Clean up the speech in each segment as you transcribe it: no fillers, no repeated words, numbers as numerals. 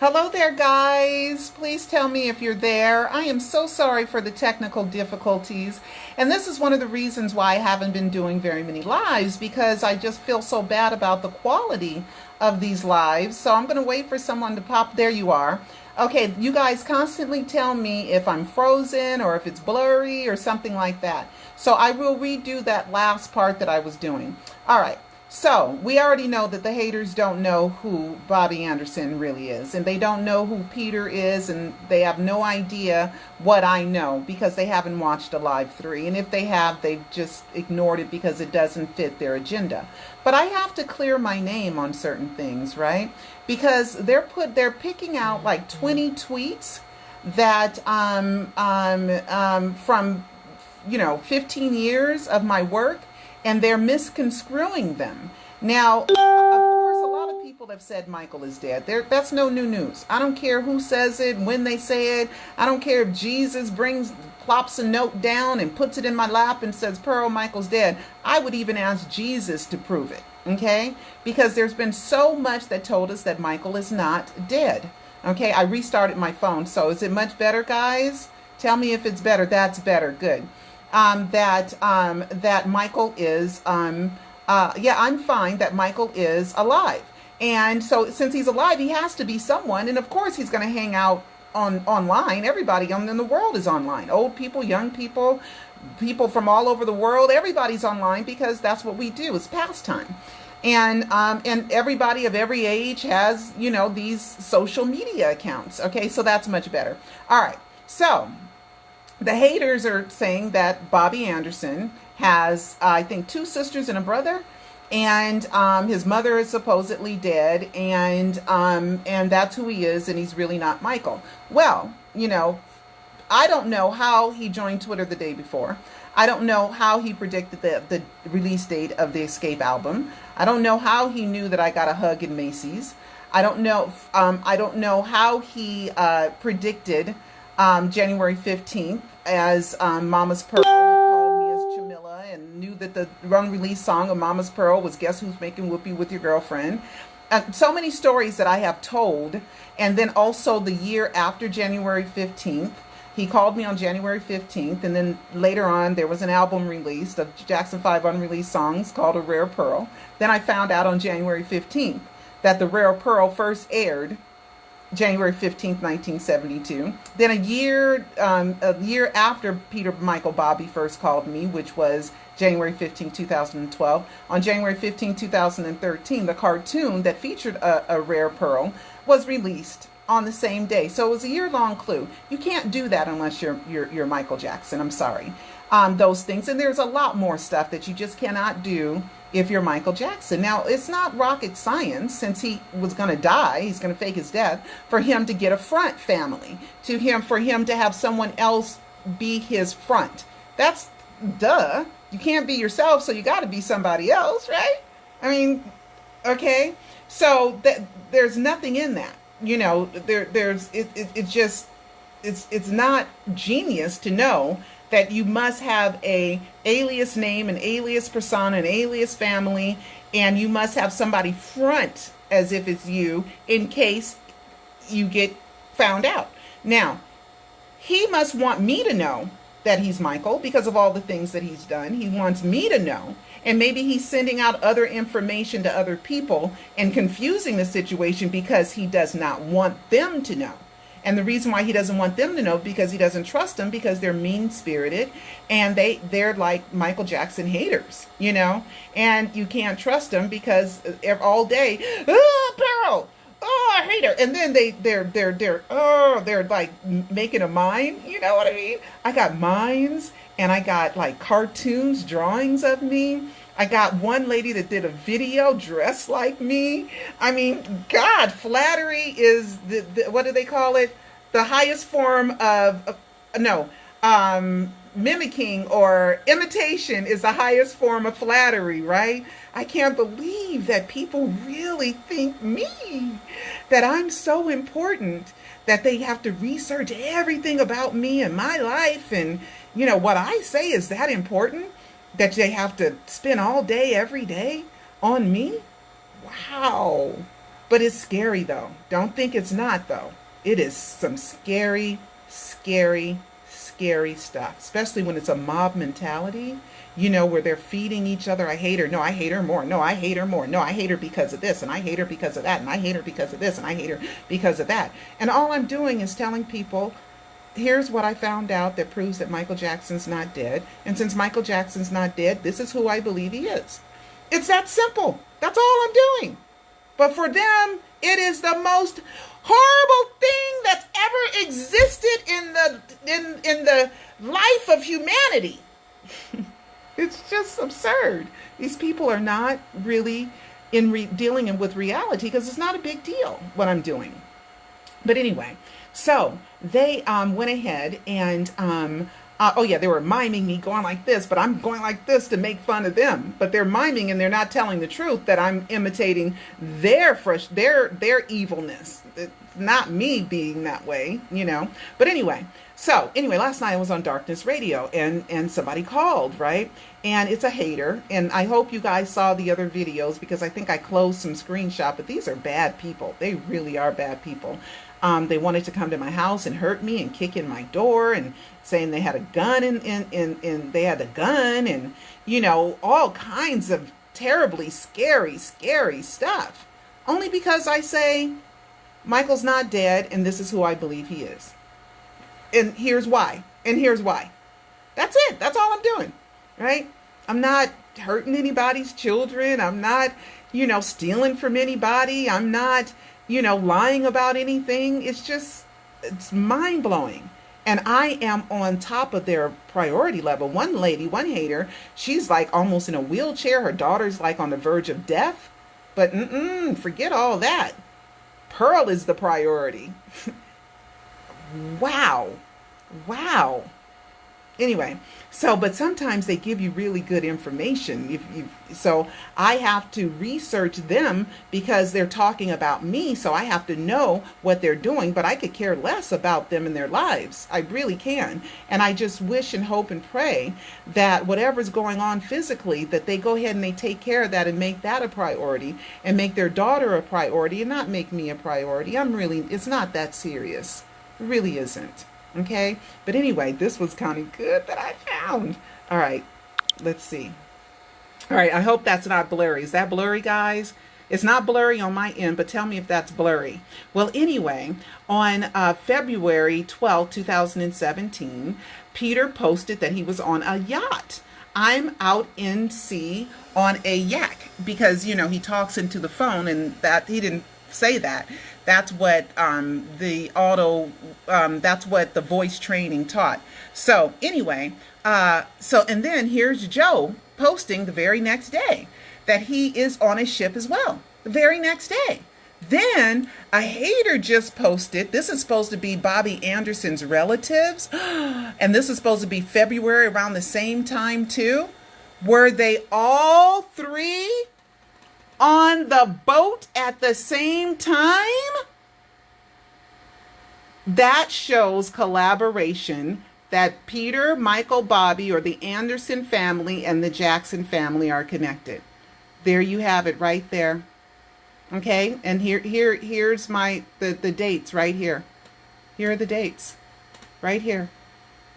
Hello there, guys. Please tell me if you're there. I am so sorry for the technical difficulties. And this is one of the reasons why I haven't been doing very many lives, because I just feel so bad about the quality of these lives. So I'm going to wait for someone to pop. There you are. Okay, you guys constantly tell me if I'm frozen or if it's blurry or something like that. So I will redo that last part that I was doing. All right. So we already know that the haters don't know who Bobby Anderson really is, and they don't know who Peter is, and they have no idea what I know because they haven't watched a live 3. And if they have, they've just ignored it because it doesn't fit their agenda. But I have to clear my name on certain things, right? Because they're picking out like 20 tweets that from 15 years of my work, and they're misconstruing them. Now, of course, a lot of people have said Michael is dead. That's no new news. I don't care who says it, when they say it. I don't care if Jesus plops a note down and puts it in my lap and says, Pearl, Michael's dead. I would even ask Jesus to prove it, okay? Because there's been so much that told us that Michael is not dead, okay? I restarted my phone, so is it much better, guys? Tell me if it's better. That's better. Good. That Michael is, I'm fine that Michael is alive. And so since he's alive, he has to be someone. And of course, he's going to hang out online. Everybody in the world is online. Old people, young people, people from all over the world. Everybody's online because that's what we do. It's pastime. And everybody of every age has, these social media accounts. Okay, so that's much better. All right. So the haters are saying that Bobby Anderson has, I think, 2 sisters and a brother, and his mother is supposedly dead, and that's who he is, and he's really not Michael. Well, I don't know how he joined Twitter the day before. I don't know how he predicted the release date of the Escape album. I don't know how he knew that I got a hug in Macy's. I don't know how he predicted January 15th as Mama's Pearl, and called me as Chamilla, and knew that the unreleased song of Mama's Pearl was Guess Who's Making Whoopee with Your Girlfriend. So many stories that I have told. And then also the year after January 15th, he called me on January 15th, and then later on there was an album released of Jackson 5 unreleased songs called A Rare Pearl. Then I found out on January 15th that The Rare Pearl first aired January 15th, 1972. Then a year after Peter Michael Bobby first called me, which was January 15th, 2012, on January 15th, 2013, the cartoon that featured a Rare Pearl was released on the same day. So it was a year-long clue. You can't do that unless you're Michael Jackson. I'm sorry. Those things. And there's a lot more stuff that you just cannot do if you're Michael Jackson. Now, it's not rocket science, since he was going to die, he's going to fake his death, for him to get a front family, for him to have someone else be his front. That's duh. You can't be yourself, so you got to be somebody else, right? I mean, okay. So there's nothing in that. It's not genius to know that you must have a alias name, an alias persona, an alias family, and you must have somebody front as if it's you in case you get found out. Now, he must want me to know that he's Michael because of all the things that he's done. He wants me to know, and maybe he's sending out other information to other people and confusing the situation because he does not want them to know. And the reason why he doesn't want them to know, because he doesn't trust them, because they're mean-spirited, and they're like Michael Jackson haters, and you can't trust them because all day, oh, Pearl, oh, I hate her. And then they're like making a mime, you know what I mean? I got mimes, and I got like cartoons, drawings of me. I got one lady that did a video dressed like me. I mean, God, flattery is what do they call it? The highest form of mimicking or imitation is the highest form of flattery, right? I can't believe that people really think that I'm so important that they have to research everything about me and my life, and what I say is that important that they have to spend all day every day on me. Wow. But it's scary though. Don't think it's not though. It is some scary, scary, scary stuff, especially when it's a mob mentality, where they're feeding each other. I hate her. No, I hate her more. No, I hate her more. No, I hate her because of this, and I hate her because of that, and I hate her because of this, and I hate her because of that. And all I'm doing is telling people, here's what I found out that proves that Michael Jackson's not dead. And since Michael Jackson's not dead, this is who I believe he is. It's that simple. That's all I'm doing. But for them, it is the most horrible thing that's ever existed in the life of humanity. It's just absurd. These people are not really dealing with reality, because it's not a big deal what I'm doing. But anyway, so they went ahead and oh yeah, they were miming me going like this, but I'm going like this to make fun of them. But they're miming and they're not telling the truth, that I'm imitating their evilness. It's not me being that way, But anyway, last night I was on Darkness Radio and somebody called, right? And it's a hater. And I hope you guys saw the other videos, because I think I closed some screenshot, but these are bad people. They really are bad people. They wanted to come to my house and hurt me and kick in my door and saying they had a gun and they had a gun and, all kinds of terribly scary, scary stuff. Only because I say Michael's not dead and this is who I believe he is. And here's why. And here's why. That's it. That's all I'm doing. Right? I'm not hurting anybody's children. I'm not, stealing from anybody. I'm not, lying about anything. It's mind blowing. And I am on top of their priority level. One lady, one hater, she's like almost in a wheelchair. Her daughter's like on the verge of death. But forget all that. Pearl is the priority. Wow. Wow. Anyway, but sometimes they give you really good information. So I have to research them because they're talking about me. So I have to know what they're doing, but I could care less about them and their lives. I really can. And I just wish and hope and pray that whatever's going on physically, that they go ahead and they take care of that and make that a priority and make their daughter a priority and not make me a priority. It's not that serious. It really isn't. Okay, but anyway, this was kind of good that I found. All right, let's see. All right, I hope that's not blurry. Is that blurry, guys? It's not blurry on my end, but tell me if that's blurry. Well, anyway, on February 12, 2017, Peter posted that he was on a yacht. I'm out in sea on a yak, because, he talks into the phone, and that he didn't say that. That's what that's what the voice training taught. So anyway, and then here's Joe posting the very next day that he is on a ship as well. The very next day. Then a hater just posted, this is supposed to be Bobby Anderson's relatives, and this is supposed to be February around the same time too. Were they all three on the boat at the same time? That shows collaboration, that Peter, Michael, Bobby, or the Anderson family and the Jackson family are connected. There you have it right there. Okay, and here's the dates right here. Here are the dates right here.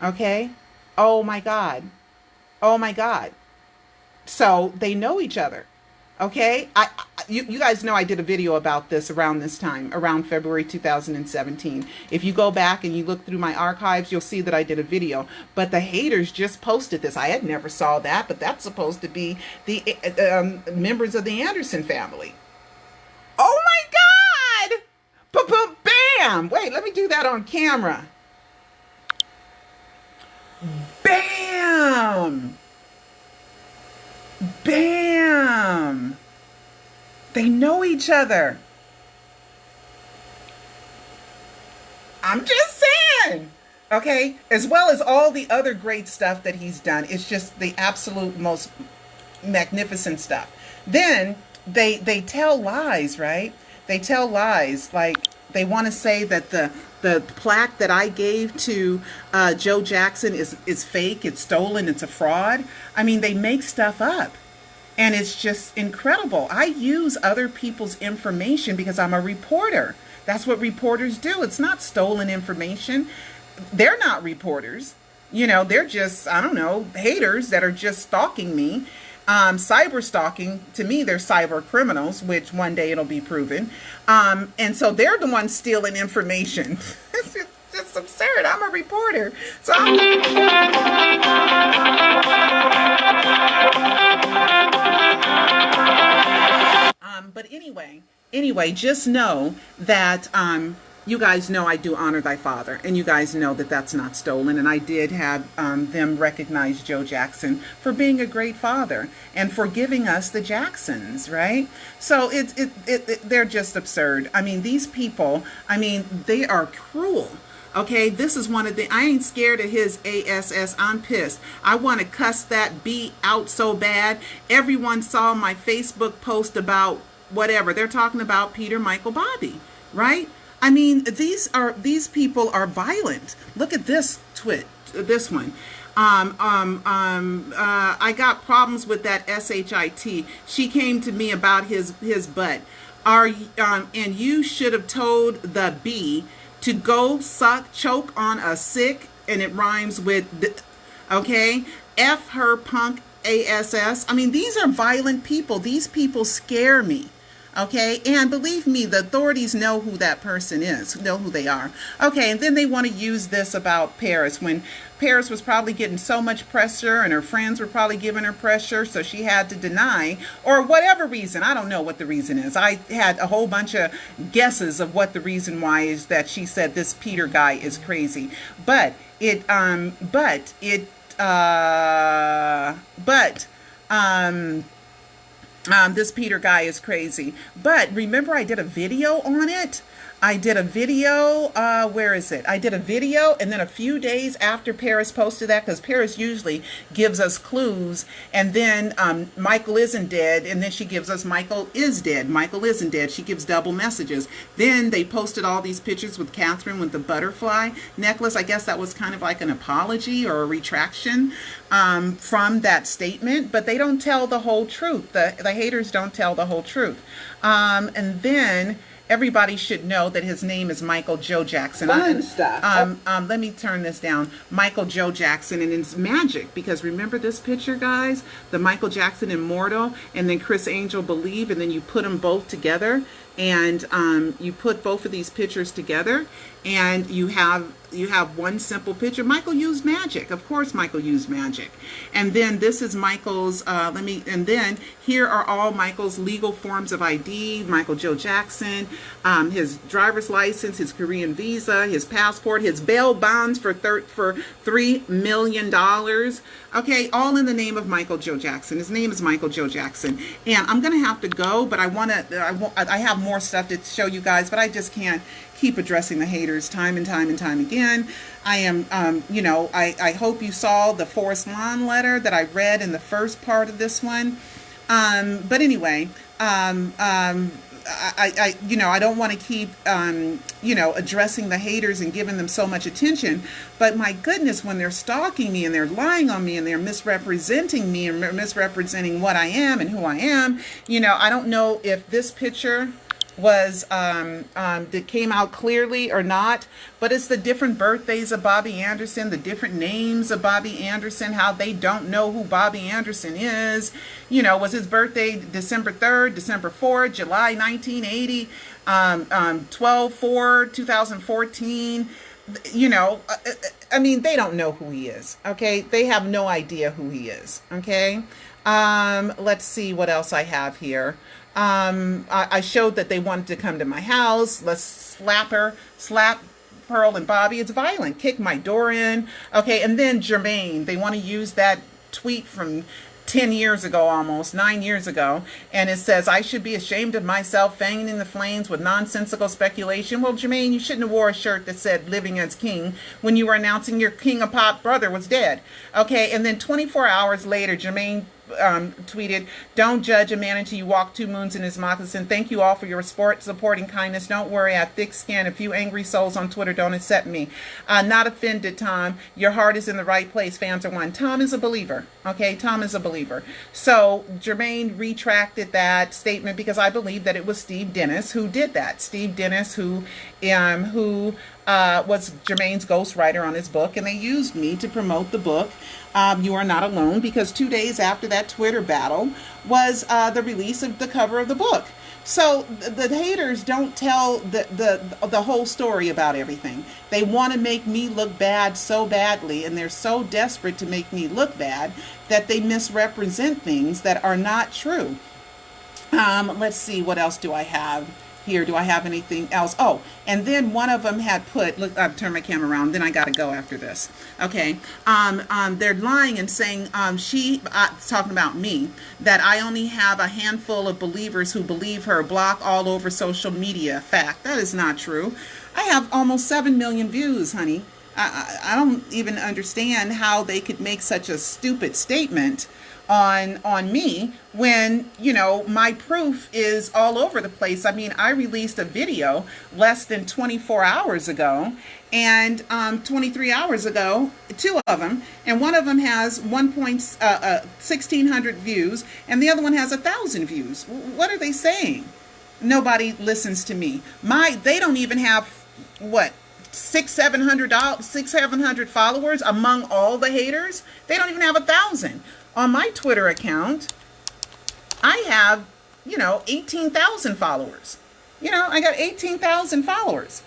Okay. Oh my God. Oh my God. So they know each other. Okay, you guys know I did a video about this around this time, around February 2017. If you go back and you look through my archives, you'll see that I did a video. But the haters just posted this. I had never saw that, but that's supposed to be the members of the Anderson family. Oh my God! Ba-boom, bam! Wait, let me do that on camera. Bam! Bam! They know each other. I'm just saying. Okay? As well as all the other great stuff that he's done. It's just the absolute most magnificent stuff. Then they tell lies, right? They tell lies. Like, they want to say that the plaque that I gave to Joe Jackson is fake, it's stolen, it's a fraud. I mean, they make stuff up. And it's just incredible. I use other people's information because I'm a reporter. That's what reporters do. It's not stolen information. They're not reporters. They're just, I don't know, haters that are just stalking me. Cyber stalking, to me, they're cyber criminals, which one day it'll be proven. And so they're the ones stealing information. It's just absurd. I'm a reporter. So but anyway, just know that you guys know I do honor thy father, and you guys know that that's not stolen. And I did have them recognize Joe Jackson for being a great father and for giving us the Jacksons, right? So they're just absurd. I mean, these people, they are cruel. Okay, this is one of the, I ain't scared of his ASS. I'm pissed. I want to cuss that B out so bad. Everyone saw my Facebook post about whatever. They're talking about Peter, Michael, Bobby, right? I mean, these people are violent. Look at this this one. I got problems with that SHIT. She came to me about his butt. And you should have told the B to go suck, choke on a sick, and it rhymes with, okay? F her punk ASS. I mean, these are violent people. These people scare me. Okay, and believe me, the authorities know who that person is, know who they are. Okay, and then they want to use this about Paris, when Paris was probably getting so much pressure and her friends were probably giving her pressure, so she had to deny, or whatever reason. I don't know what the reason is. I had a whole bunch of guesses of what the reason why is, that she said this Peter guy is crazy. This Peter guy is crazy. But remember, I did a video on it. I did a video, where is it? I did a video, and then a few days after Paris posted that, because Paris usually gives us clues, and then Michael isn't dead, and then she gives us Michael is dead. Michael isn't dead. She gives double messages. Then they posted all these pictures with Catherine with the butterfly necklace. I guess that was kind of like an apology or a retraction from that statement, but they don't tell the whole truth. The haters don't tell the whole truth. And then everybody should know that his name is Michael Joe Jackson. Fun stuff. Let me turn this down. Michael Joe Jackson, and it's magic, because remember this picture, guys? The Michael Jackson Immortal, and then Chris Angel Believe, and then you put them both together, and you put both of these pictures together, and you have one simple picture. Michael used magic. Of course Michael used magic. And then this is Michael's, and then here are all Michael's legal forms of ID. Michael Joe Jackson, his driver's license, his Korean visa, his passport, his bail bonds for $3 million. Okay, all in the name of Michael Joe Jackson. His name is Michael Joe Jackson. And I'm going to have to go, but I have more stuff to show you guys, but I just can't keep addressing the haters time and time and time again. I am, I hope you saw the Forest Lawn letter that I read in the first part of this one. But anyway, I don't want to keep, addressing the haters and giving them so much attention. But my goodness, when they're stalking me and they're lying on me and they're misrepresenting me and misrepresenting what I am and who I am, I don't know if this picture was that came out clearly or not, but it's the different birthdays of Bobby Anderson, the different names of Bobby Anderson, how they don't know who Bobby Anderson is. Was his birthday December 3rd, December 4th, July 1980, 12/4/2014. They don't know who he is. Okay, they have no idea who he is. Okay, let's see what else I have here. I showed that they wanted to come to my house. Let's slap Pearl and Bobby. It's violent. Kick my door in. Okay, and then Jermaine. They want to use that tweet from 10 years ago, almost 9 years ago, and it says, I should be ashamed of myself, fanning the flames with nonsensical speculation. Well, Jermaine, you shouldn't have wore a shirt that said living as king when you were announcing your King of Pop brother was dead. Okay, and then 24 hours later, Jermaine tweeted, "Don't judge a man until you walk 2 moons in his moccasin. Thank you all for your support and kindness. Don't worry, I have thick skin. A few angry souls on Twitter don't accept me. Not offended, Tom. Your heart is in the right place. Fans are one." Tom is a believer. Okay, Tom is a believer. So Jermaine retracted that statement because I believe that it was Steve Dennis who did that. Steve Dennis, who was Jermaine's ghostwriter on his book, and they used me to promote the book, You Are Not Alone, because 2 days after that Twitter battle was the release of the cover of the book. So the haters don't tell the whole story about everything. They want to make me look bad so badly, and they're so desperate to make me look bad that they misrepresent things that are not true. Let's see, what else do I have here? Do I have anything else? Oh, and then one of them had put, look, I've turned my camera around, then I got to go after this. Okay. They're lying and saying, talking about me, that I only have a handful of believers who believe her, block all over social media. Fact. That is not true. I have almost 7 million views, honey. I don't even understand how they could make such a stupid statement on me when, you know, my proof is all over the place. I mean, I released a video less than 24 hours ago, and 23 hours ago, 2 of them, and one of them has 1,600 views, and the other one has 1,000 views. What are they saying? Nobody listens to me. They don't even have, what, 700 followers among all the haters. They don't even have 1,000. On my Twitter account, I have, 18,000 followers. I got 18,000 followers.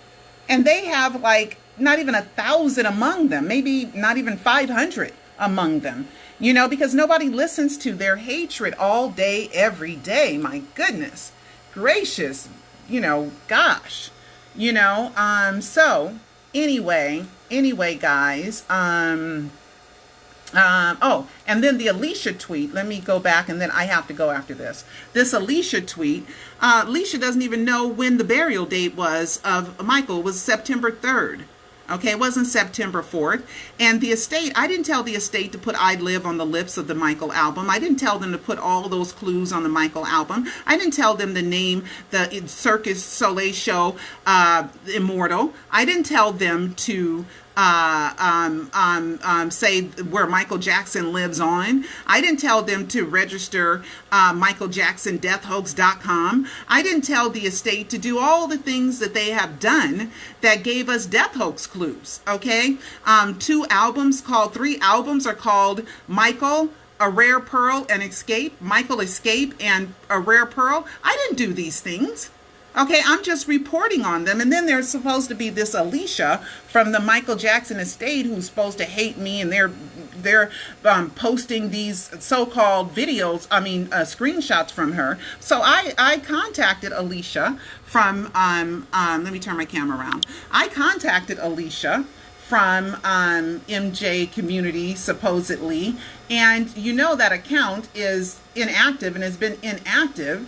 And they have like not even 1,000 among them, maybe not even 500 among them, because nobody listens to their hatred all day, every day. My goodness gracious, gosh, so anyway, guys, oh, and then the Alicia tweet, let me go back, and then I have to go after this. This Alicia tweet, Alicia doesn't even know when the burial date was of Michael. It was September 3rd. Okay, it wasn't September 4th. And the estate, I didn't tell the estate to put I Live on the lips of the Michael album. I didn't tell them to put all those clues on the Michael album. I didn't tell them to name the Circus Soleil show Immortal. I didn't tell them to say where Michael Jackson lives on. I didn't tell them to register MichaelJacksonDeathHoax.com. I didn't tell the estate to do all the things that they have done that gave us death hoax clues. Okay, 3 albums are called Michael, A Rare Pearl, and Escape. Michael, Escape, and A Rare Pearl. I didn't do these things. Okay, I'm just reporting on them. And then there's supposed to be this Alicia from the Michael Jackson estate who's supposed to hate me, and they're posting these so-called videos, screenshots from her. So I contacted Alicia from, let me turn my camera around. I contacted Alicia from MJ Community, supposedly, and that account is inactive and has been inactive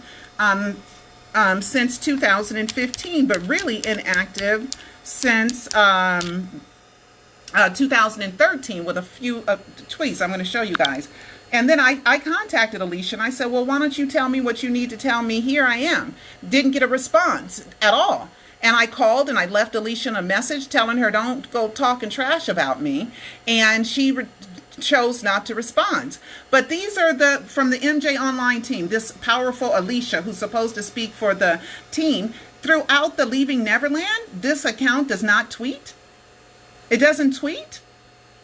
since 2015, but really inactive since 2013 with a few tweets. I'm going to show you guys. And then I contacted Alicia and I said, well, why don't you tell me what you need to tell me? Here I am. Didn't get a response at all. And I called and I left Alicia a message telling her don't go talking trash about me. And she chose not to respond. But these are from the MJ Online team, this powerful Alicia who's supposed to speak for the team. Throughout the Leaving Neverland, this account does not tweet. It doesn't tweet.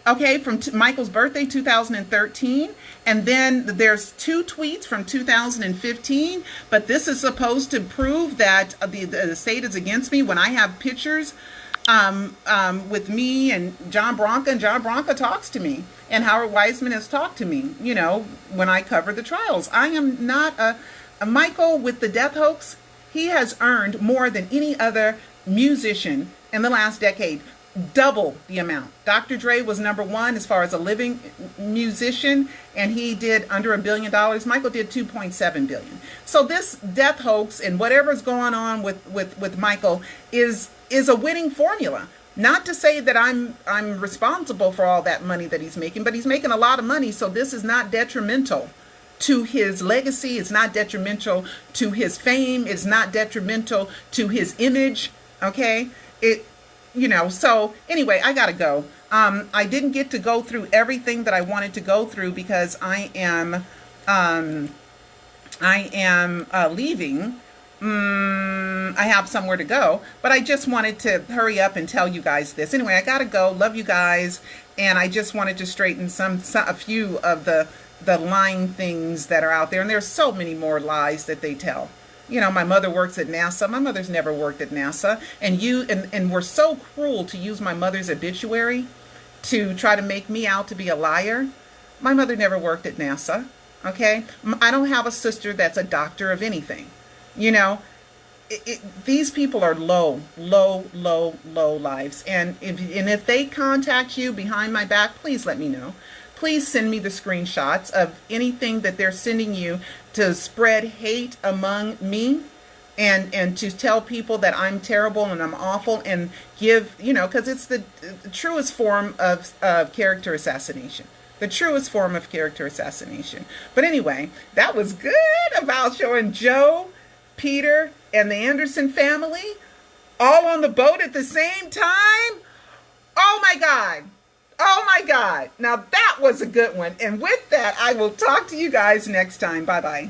Okay, from Michael's birthday, 2013. And then there's 2 tweets from 2015. But this is supposed to prove that the state is against me when I have pictures with me and John Branca, and John Branca talks to me, and Howard Wiseman has talked to me, when I cover the trials. I am not a Michael with the death hoax. He has earned more than any other musician in the last decade, double the amount. Dr. Dre was #1 as far as a living musician, and he did under $1 billion. Michael did 2.7 billion. So this death hoax and whatever's going on with Michael is a winning formula. Not to say that I'm responsible for all that money that he's making, but he's making a lot of money, so this is not detrimental to his legacy. It's not detrimental to his fame. It's not detrimental to his image. Okay. So anyway, I gotta go. I didn't get to go through everything that I wanted to go through because I am leaving. I have somewhere to go, but I just wanted to hurry up and tell you guys this. Anyway, I gotta go. Love you guys, and I just wanted to straighten a few of the lying things that are out there, and there's so many more lies that they tell. My mother works at NASA. My mother's never worked at NASA, and we're so cruel to use my mother's obituary to try to make me out to be a liar. My mother never worked at NASA. Okay, I don't have a sister that's a doctor of anything. These people are low lives. And if they contact you behind my back, please let me know. Please send me the screenshots of anything that they're sending you to spread hate among me and to tell people that I'm terrible and I'm awful and because it's the truest form of character assassination. The truest form of character assassination. But anyway, that was good about showing Joe, Peter, and the Anderson family all on the boat at the same time. Oh my God. Oh my God. Now that was a good one. And with that, I will talk to you guys next time. Bye-bye.